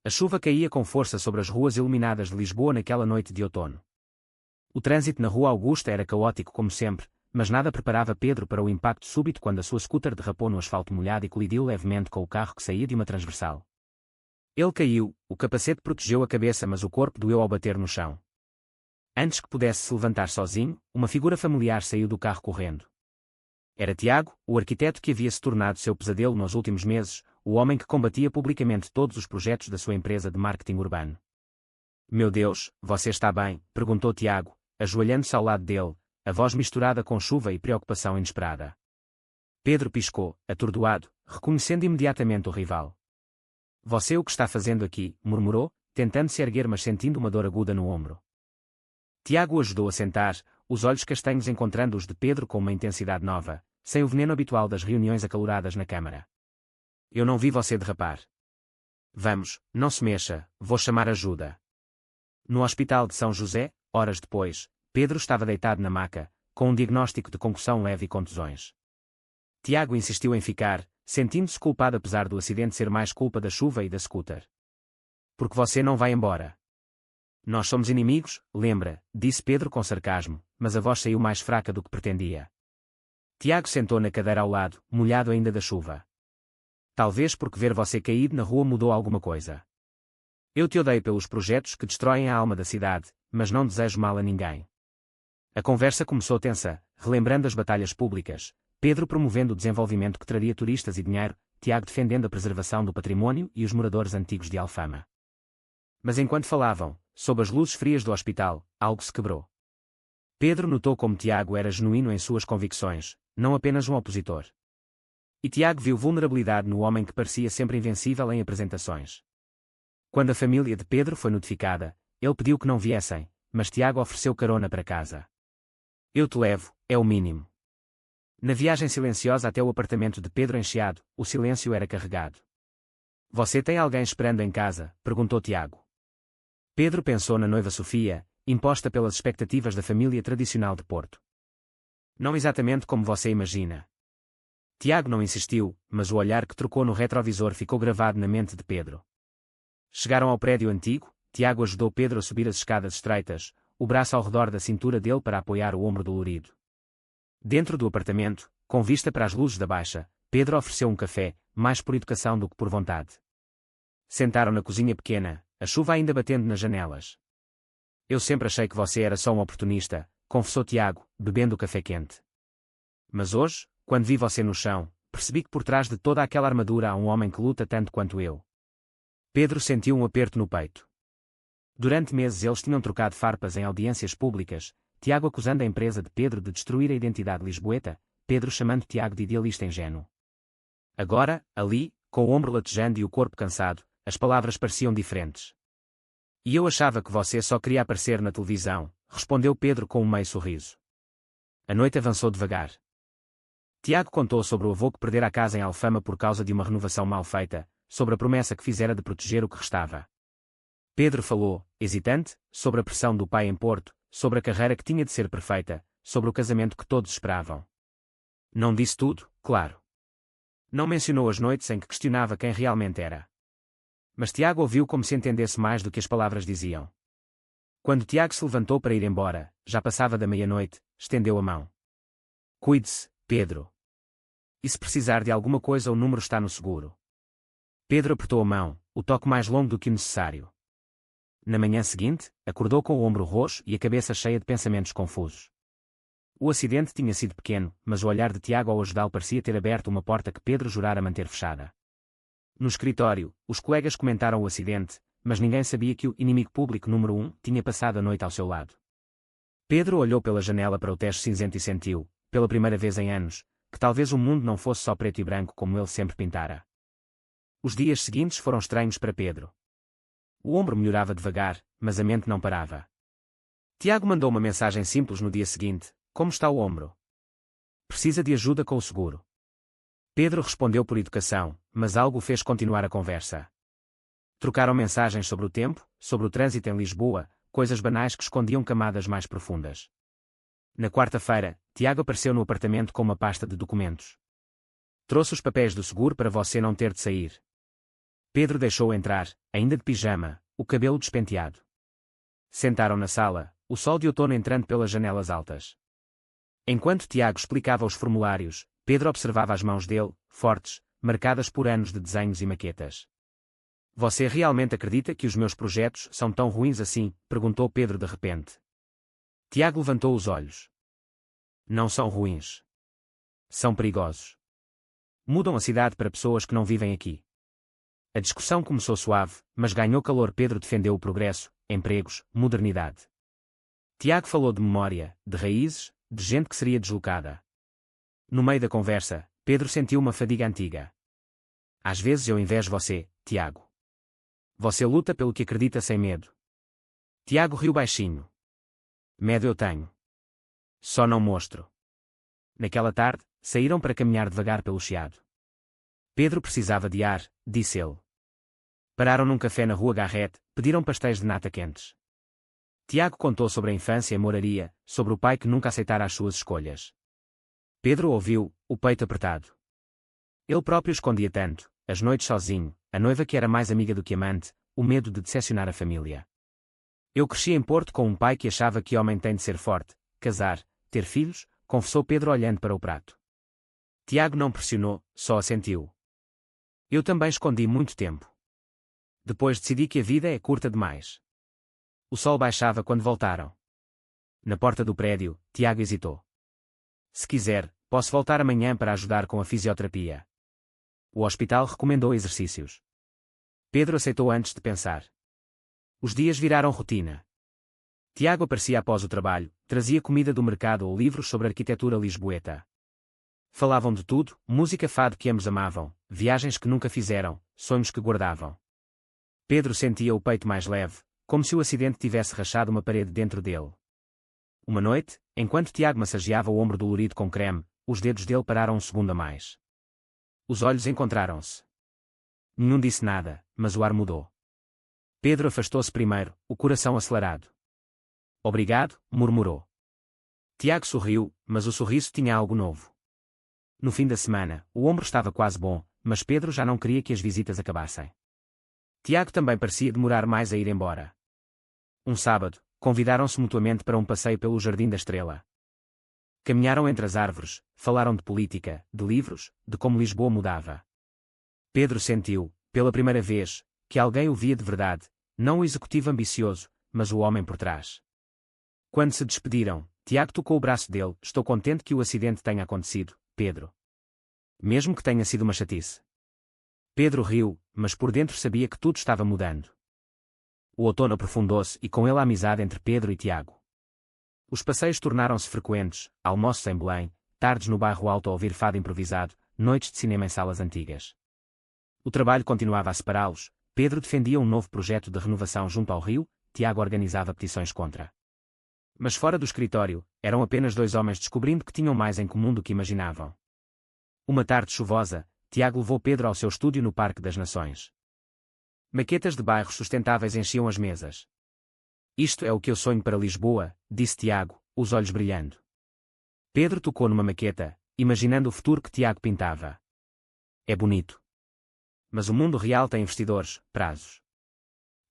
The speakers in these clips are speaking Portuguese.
A chuva caía com força sobre as ruas iluminadas de Lisboa naquela noite de outono. O trânsito na Rua Augusta era caótico como sempre, mas nada preparava Pedro para o impacto súbito quando a sua scooter derrapou no asfalto molhado e colidiu levemente com o carro que saía de uma transversal. Ele caiu, o capacete protegeu a cabeça mas o corpo doeu ao bater no chão. Antes que pudesse se levantar sozinho, uma figura familiar saiu do carro correndo. Era Tiago, o arquiteto que havia se tornado seu pesadelo nos últimos meses, o homem que combatia publicamente todos os projetos da sua empresa de marketing urbano. Meu Deus, você está bem? Perguntou Tiago, ajoelhando-se ao lado dele, a voz misturada com chuva e preocupação inesperada. Pedro piscou, atordoado, reconhecendo imediatamente o rival. Você o que está fazendo aqui? Murmurou, tentando se erguer mas sentindo uma dor aguda no ombro. Tiago o ajudou a sentar, os olhos castanhos encontrando os de Pedro com uma intensidade nova, sem o veneno habitual das reuniões acaloradas na Câmara. Eu não vi você derrapar. Vamos, não se mexa, vou chamar ajuda. No Hospital de São José, horas depois, Pedro estava deitado na maca, com um diagnóstico de concussão leve e contusões. Tiago insistiu em ficar, sentindo-se culpado apesar do acidente ser mais culpa da chuva e da scooter. Porque você não vai embora. Nós somos inimigos, lembra, disse Pedro com sarcasmo, mas a voz saiu mais fraca do que pretendia. Tiago sentou na cadeira ao lado, molhado ainda da chuva. Talvez porque ver você caído na rua mudou alguma coisa. Eu te odeio pelos projetos que destroem a alma da cidade, mas não desejo mal a ninguém. A conversa começou tensa, relembrando as batalhas públicas, Pedro promovendo o desenvolvimento que traria turistas e dinheiro, Tiago defendendo a preservação do património e os moradores antigos de Alfama. Mas enquanto falavam, sob as luzes frias do hospital, algo se quebrou. Pedro notou como Tiago era genuíno em suas convicções, não apenas um opositor. E Tiago viu vulnerabilidade no homem que parecia sempre invencível em apresentações. Quando a família de Pedro foi notificada, ele pediu que não viessem, mas Tiago ofereceu carona para casa. Eu te levo, é o mínimo. Na viagem silenciosa até o apartamento de Pedro encheado, o silêncio era carregado. Você tem alguém esperando em casa? Perguntou Tiago. Pedro pensou na noiva Sofia, imposta pelas expectativas da família tradicional de Porto. Não exatamente como você imagina. Tiago não insistiu, mas o olhar que trocou no retrovisor ficou gravado na mente de Pedro. Chegaram ao prédio antigo, Tiago ajudou Pedro a subir as escadas estreitas, o braço ao redor da cintura dele para apoiar o ombro dolorido. Dentro do apartamento, com vista para as luzes da baixa, Pedro ofereceu um café, mais por educação do que por vontade. Sentaram na cozinha pequena, a chuva ainda batendo nas janelas. Eu sempre achei que você era só um oportunista, confessou Tiago, bebendo o café quente. Mas hoje, quando vi você no chão, percebi que por trás de toda aquela armadura há um homem que luta tanto quanto eu. Pedro sentiu um aperto no peito. Durante meses eles tinham trocado farpas em audiências públicas, Tiago acusando a empresa de Pedro de destruir a identidade lisboeta, Pedro chamando Tiago de idealista ingênuo. Agora, ali, com o ombro latejando e o corpo cansado, as palavras pareciam diferentes. E eu achava que você só queria aparecer na televisão, respondeu Pedro com um meio sorriso. A noite avançou devagar. Tiago contou sobre o avô que perdera a casa em Alfama por causa de uma renovação mal feita, sobre a promessa que fizera de proteger o que restava. Pedro falou, hesitante, sobre a pressão do pai em Porto, sobre a carreira que tinha de ser perfeita, sobre o casamento que todos esperavam. Não disse tudo, claro. Não mencionou as noites em que questionava quem realmente era. Mas Tiago ouviu como se entendesse mais do que as palavras diziam. Quando Tiago se levantou para ir embora, já passava da meia-noite, estendeu a mão. Cuide-se, Pedro. E se precisar de alguma coisa o número está no seguro. Pedro apertou a mão, o toque mais longo do que o necessário. Na manhã seguinte, acordou com o ombro roxo e a cabeça cheia de pensamentos confusos. O acidente tinha sido pequeno, mas o olhar de Tiago ao ajudá-lo parecia ter aberto uma porta que Pedro jurara manter fechada. No escritório, os colegas comentaram o acidente, mas ninguém sabia que o inimigo público número 1 tinha passado a noite ao seu lado. Pedro olhou pela janela para o techo cinzento e sentiu, pela primeira vez em anos, que talvez o mundo não fosse só preto e branco como ele sempre pintara. Os dias seguintes foram estranhos para Pedro. O ombro melhorava devagar, mas a mente não parava. Tiago mandou uma mensagem simples no dia seguinte: como está o ombro? Precisa de ajuda com o seguro. Pedro respondeu por educação, mas algo o fez continuar a conversa. Trocaram mensagens sobre o tempo, sobre o trânsito em Lisboa, coisas banais que escondiam camadas mais profundas. Na quarta-feira, Tiago apareceu no apartamento com uma pasta de documentos. Trouxe os papéis do seguro para você não ter de sair. Pedro deixou-o entrar, ainda de pijama, o cabelo despenteado. Sentaram na sala, o sol de outono entrando pelas janelas altas. Enquanto Tiago explicava os formulários, Pedro observava as mãos dele, fortes, marcadas por anos de desenhos e maquetas. Você realmente acredita que os meus projetos são tão ruins assim? Perguntou Pedro de repente. Tiago levantou os olhos. Não são ruins. São perigosos. Mudam a cidade para pessoas que não vivem aqui. A discussão começou suave, mas ganhou calor. Pedro defendeu o progresso, empregos, modernidade. Tiago falou de memória, de raízes, de gente que seria deslocada. No meio da conversa, Pedro sentiu uma fadiga antiga. Às vezes eu invejo você, Tiago. Você luta pelo que acredita sem medo. Tiago riu baixinho. Medo eu tenho. Só não mostro. Naquela tarde, saíram para caminhar devagar pelo chiado. Pedro precisava de ar, disse ele. Pararam num café na rua Garrett, pediram pastéis de nata quentes. Tiago contou sobre a infância e moraria, sobre o pai que nunca aceitara as suas escolhas. Pedro ouviu, o peito apertado. Ele próprio escondia tanto, as noites sozinho, a noiva que era mais amiga do que amante, o medo de decepcionar a família. Eu cresci em Porto com um pai que achava que homem tem de ser forte, casar, ter filhos, confessou Pedro olhando para o prato. Tiago não pressionou, só assentiu. Eu também escondi muito tempo. Depois decidi que a vida é curta demais. O sol baixava quando voltaram. Na porta do prédio, Tiago hesitou. Se quiser, posso voltar amanhã para ajudar com a fisioterapia. O hospital recomendou exercícios. Pedro aceitou antes de pensar. Os dias viraram rotina. Tiago aparecia após o trabalho, trazia comida do mercado ou livros sobre arquitetura lisboeta. Falavam de tudo, música, fado que ambos amavam, viagens que nunca fizeram, sonhos que guardavam. Pedro sentia o peito mais leve, como se o acidente tivesse rachado uma parede dentro dele. Uma noite, enquanto Tiago massageava o ombro dolorido com creme, os dedos dele pararam um segundo a mais. Os olhos encontraram-se. Nenhum disse nada, mas o ar mudou. Pedro afastou-se primeiro, o coração acelerado. Obrigado, murmurou. Tiago sorriu, mas o sorriso tinha algo novo. No fim da semana, o ombro estava quase bom, mas Pedro já não queria que as visitas acabassem. Tiago também parecia demorar mais a ir embora. Um sábado, convidaram-se mutuamente para um passeio pelo Jardim da Estrela. Caminharam entre as árvores, falaram de política, de livros, de como Lisboa mudava. Pedro sentiu, pela primeira vez, que alguém o via de verdade, não o executivo ambicioso, mas o homem por trás. Quando se despediram, Tiago tocou o braço dele. Estou contente que o acidente tenha acontecido, Pedro. Mesmo que tenha sido uma chatice. Pedro riu, mas por dentro sabia que tudo estava mudando. O outono aprofundou-se e com ele a amizade entre Pedro e Tiago. Os passeios tornaram-se frequentes, almoços em Belém, tardes no bairro Alto a ouvir fado improvisado, noites de cinema em salas antigas. O trabalho continuava a separá-los. Pedro defendia um novo projeto de renovação junto ao rio, Tiago organizava petições contra. Mas fora do escritório, eram apenas dois homens descobrindo que tinham mais em comum do que imaginavam. Uma tarde chuvosa, Tiago levou Pedro ao seu estúdio no Parque das Nações. Maquetas de bairros sustentáveis enchiam as mesas. Isto é o que eu sonho para Lisboa, disse Tiago, os olhos brilhando. Pedro tocou numa maqueta, imaginando o futuro que Tiago pintava. É bonito. Mas o mundo real tem investidores, prazos.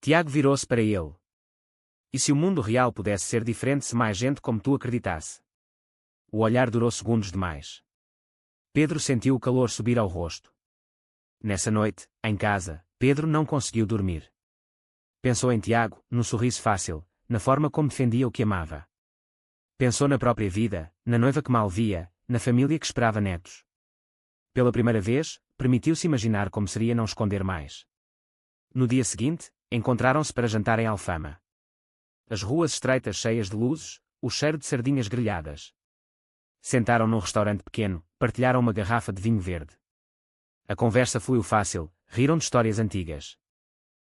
Tiago virou-se para ele. E se o mundo real pudesse ser diferente se mais gente como tu acreditasse? O olhar durou segundos demais. Pedro sentiu o calor subir ao rosto. Nessa noite, em casa, Pedro não conseguiu dormir. Pensou em Tiago, no sorriso fácil, na forma como defendia o que amava. Pensou na própria vida, na noiva que mal via, na família que esperava netos. Pela primeira vez, permitiu-se imaginar como seria não esconder mais. No dia seguinte, encontraram-se para jantar em Alfama. As ruas estreitas cheias de luzes, o cheiro de sardinhas grelhadas. Sentaram num restaurante pequeno, partilharam uma garrafa de vinho verde. A conversa fluiu fácil, riram de histórias antigas.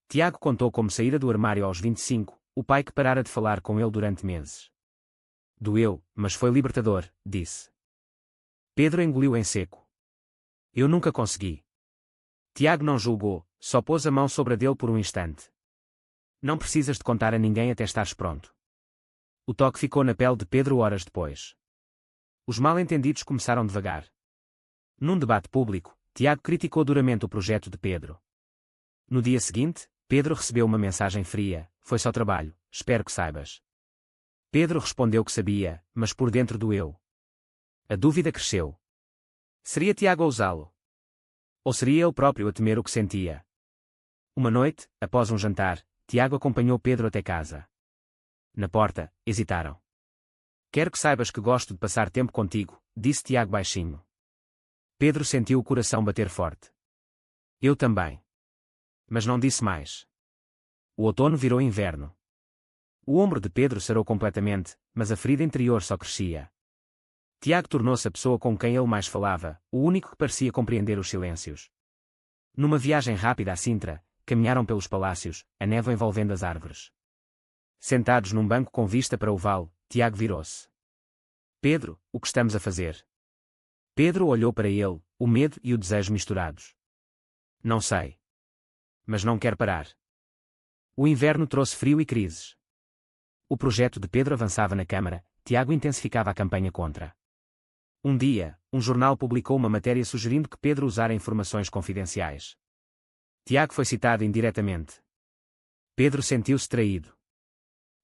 Tiago contou como saíra do armário aos 25, o pai que parara de falar com ele durante meses. Doeu, mas foi libertador, disse. Pedro engoliu em seco. Eu nunca consegui. Tiago não julgou, só pôs a mão sobre a dele por um instante. Não precisas de contar a ninguém até estares pronto. O toque ficou na pele de Pedro horas depois. Os mal-entendidos começaram devagar. Num debate público, Tiago criticou duramente o projeto de Pedro. No dia seguinte, Pedro recebeu uma mensagem fria: foi só trabalho, espero que saibas. Pedro respondeu que sabia, mas por dentro doeu. A dúvida cresceu. Seria Tiago a usá-lo? Ou seria ele próprio a temer o que sentia? Uma noite, após um jantar, Tiago acompanhou Pedro até casa. Na porta, hesitaram. Quero que saibas que gosto de passar tempo contigo, disse Tiago baixinho. Pedro sentiu o coração bater forte. Eu também. Mas não disse mais. O outono virou inverno. O ombro de Pedro sarou completamente, mas a ferida interior só crescia. Tiago tornou-se a pessoa com quem ele mais falava, o único que parecia compreender os silêncios. Numa viagem rápida a Sintra, caminharam pelos palácios, a névoa envolvendo as árvores. Sentados num banco com vista para o vale, Tiago virou-se. Pedro, o que estamos a fazer? Pedro olhou para ele, o medo e o desejo misturados. Não sei. Mas não quero parar. O inverno trouxe frio e crises. O projeto de Pedro avançava na Câmara, Tiago intensificava a campanha contra. Um dia, um jornal publicou uma matéria sugerindo que Pedro usara informações confidenciais. Tiago foi citado indiretamente. Pedro sentiu-se traído.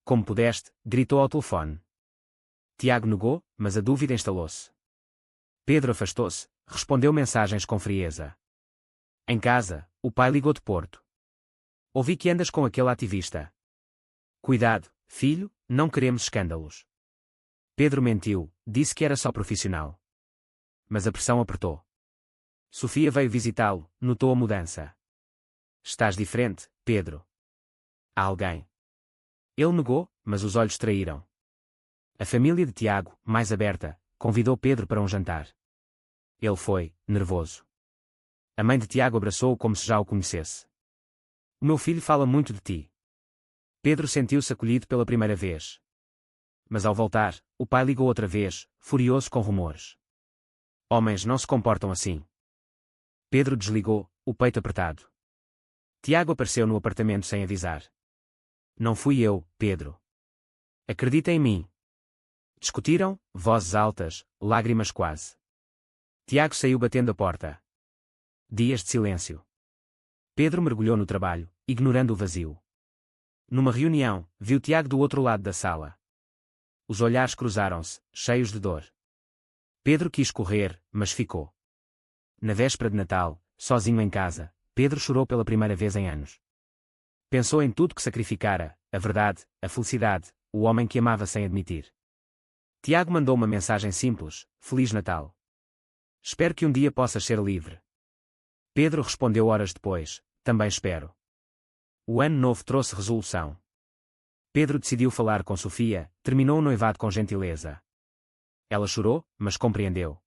Como pudeste, gritou ao telefone. Tiago negou, mas a dúvida instalou-se. Pedro afastou-se, respondeu mensagens com frieza. Em casa, o pai ligou de Porto. Ouvi que andas com aquele ativista. Cuidado, filho, não queremos escândalos. Pedro mentiu, disse que era só profissional. Mas a pressão apertou. Sofia veio visitá-lo, notou a mudança. Estás diferente, Pedro. Há alguém. Ele negou, mas os olhos traíram. A família de Tiago, mais aberta, convidou Pedro para um jantar. Ele foi, nervoso. A mãe de Tiago abraçou-o como se já o conhecesse. O meu filho fala muito de ti. Pedro sentiu-se acolhido pela primeira vez. Mas ao voltar, o pai ligou outra vez, furioso com rumores. Homens não se comportam assim. Pedro desligou, o peito apertado. Tiago apareceu no apartamento sem avisar. Não fui eu, Pedro. Acredita em mim. Discutiram, vozes altas, lágrimas quase. Tiago saiu batendo a porta. Dias de silêncio. Pedro mergulhou no trabalho, ignorando o vazio. Numa reunião, viu Tiago do outro lado da sala. Os olhares cruzaram-se, cheios de dor. Pedro quis correr, mas ficou. Na véspera de Natal, sozinho em casa, Pedro chorou pela primeira vez em anos. Pensou em tudo que sacrificara, a verdade, a felicidade, o homem que amava sem admitir. Tiago mandou uma mensagem simples: Feliz Natal. Espero que um dia possas ser livre. Pedro respondeu horas depois: Também espero. O ano novo trouxe resolução. Pedro decidiu falar com Sofia, terminou o noivado com gentileza. Ela chorou, mas compreendeu.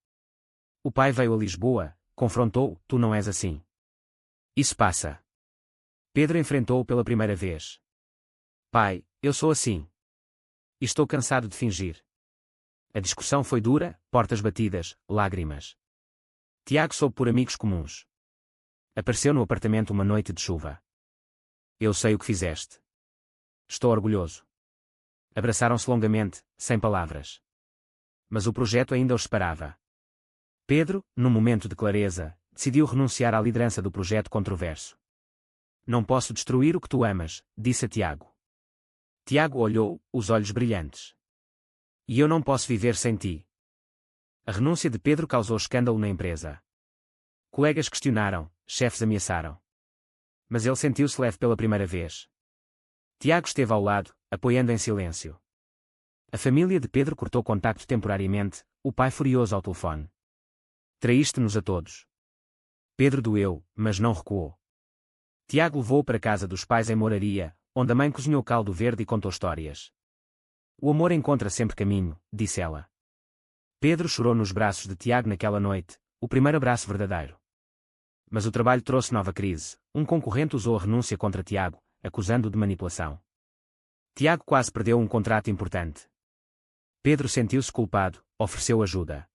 O pai veio a Lisboa, confrontou-o: Tu não és assim. Isso passa. Pedro enfrentou-o pela primeira vez. Pai, eu sou assim. E estou cansado de fingir. A discussão foi dura, portas batidas, lágrimas. Tiago soube por amigos comuns. Apareceu no apartamento uma noite de chuva. Eu sei o que fizeste. Estou orgulhoso. Abraçaram-se longamente, sem palavras. Mas o projeto ainda os separava. Pedro, num momento de clareza, decidiu renunciar à liderança do projeto controverso. Não posso destruir o que tu amas, disse a Tiago. Tiago olhou, os olhos brilhantes. E eu não posso viver sem ti. A renúncia de Pedro causou escândalo na empresa. Colegas questionaram, chefes ameaçaram. Mas ele sentiu-se leve pela primeira vez. Tiago esteve ao lado, apoiando em silêncio. A família de Pedro cortou contacto temporariamente, o pai furioso ao telefone. Traíste-nos a todos. Pedro doeu, mas não recuou. Tiago levou-o para a casa dos pais em Moraria, onde a mãe cozinhou caldo verde e contou histórias. O amor encontra sempre caminho, disse ela. Pedro chorou nos braços de Tiago naquela noite, o primeiro abraço verdadeiro. Mas o trabalho trouxe nova crise, um concorrente usou a renúncia contra Tiago, acusando-o de manipulação. Tiago quase perdeu um contrato importante. Pedro sentiu-se culpado, ofereceu ajuda.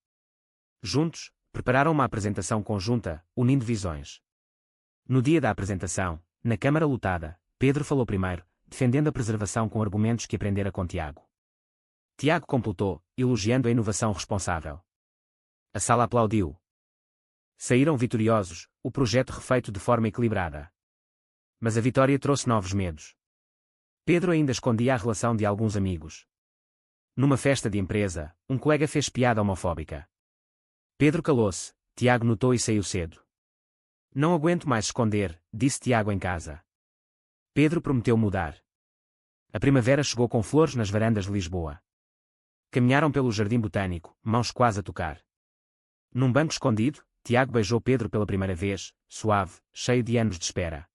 Juntos, prepararam uma apresentação conjunta, unindo visões. No dia da apresentação, na Câmara lotada, Pedro falou primeiro, defendendo a preservação com argumentos que aprendera com Tiago. Tiago completou, elogiando a inovação responsável. A sala aplaudiu. Saíram vitoriosos, o projeto refeito de forma equilibrada. Mas a vitória trouxe novos medos. Pedro ainda escondia a relação de alguns amigos. Numa festa de empresa, um colega fez piada homofóbica. Pedro calou-se, Tiago notou e saiu cedo. Não aguento mais esconder, disse Tiago em casa. Pedro prometeu mudar. A primavera chegou com flores nas varandas de Lisboa. Caminharam pelo jardim botânico, mãos quase a tocar. Num banco escondido, Tiago beijou Pedro pela primeira vez, suave, cheio de anos de espera.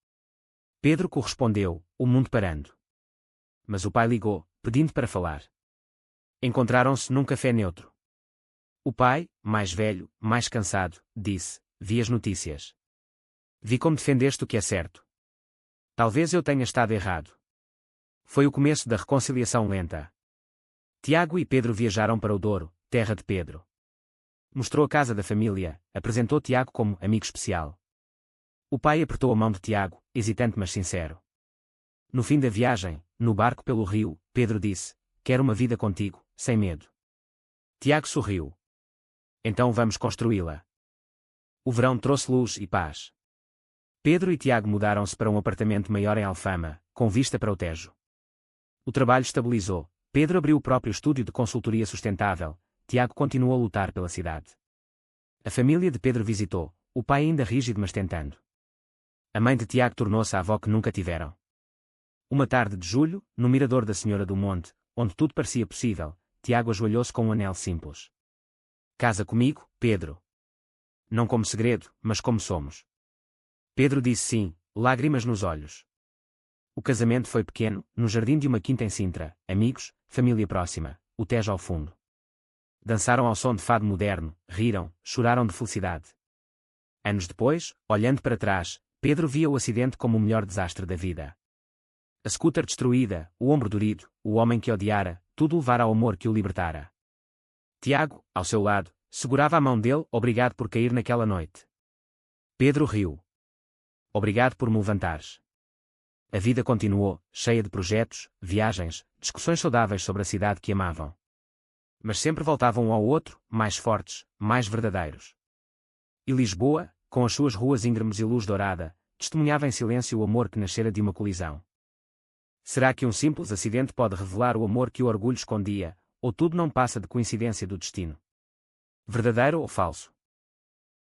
Pedro correspondeu, o mundo parando. Mas o pai ligou, pedindo para falar. Encontraram-se num café neutro. O pai, mais velho, mais cansado, disse: vi as notícias. Vi como defendeste o que é certo. Talvez eu tenha estado errado. Foi o começo da reconciliação lenta. Tiago e Pedro viajaram para o Douro, terra de Pedro. Mostrou a casa da família, apresentou Tiago como amigo especial. O pai apertou a mão de Tiago, hesitante mas sincero. No fim da viagem, no barco pelo rio, Pedro disse: quero uma vida contigo, sem medo. Tiago sorriu. Então vamos construí-la. O verão trouxe luz e paz. Pedro e Tiago mudaram-se para um apartamento maior em Alfama, com vista para o Tejo. O trabalho estabilizou. Pedro abriu o próprio estúdio de consultoria sustentável. Tiago continuou a lutar pela cidade. A família de Pedro visitou, o pai ainda rígido mas tentando. A mãe de Tiago tornou-se a avó que nunca tiveram. Uma tarde de julho, no mirador da Senhora do Monte, onde tudo parecia possível, Tiago ajoelhou-se com um anel simples. Casa comigo, Pedro. Não como segredo, mas como somos. Pedro disse sim, lágrimas nos olhos. O casamento foi pequeno, no jardim de uma quinta em Sintra, amigos, família próxima, o Tejo ao fundo. Dançaram ao som de fado moderno, riram, choraram de felicidade. Anos depois, olhando para trás, Pedro via o acidente como o melhor desastre da vida. A scooter destruída, o ombro dorido, o homem que odiara, tudo levara ao amor que o libertara. Tiago, ao seu lado, segurava a mão dele, obrigado por cair naquela noite. Pedro riu. Obrigado por me levantares. A vida continuou, cheia de projetos, viagens, discussões saudáveis sobre a cidade que amavam. Mas sempre voltavam um ao outro, mais fortes, mais verdadeiros. E Lisboa, com as suas ruas íngremes e luz dourada, testemunhava em silêncio o amor que nascera de uma colisão. Será que um simples acidente pode revelar o amor que o orgulho escondia, ou tudo não passa de coincidência do destino? Verdadeiro ou falso?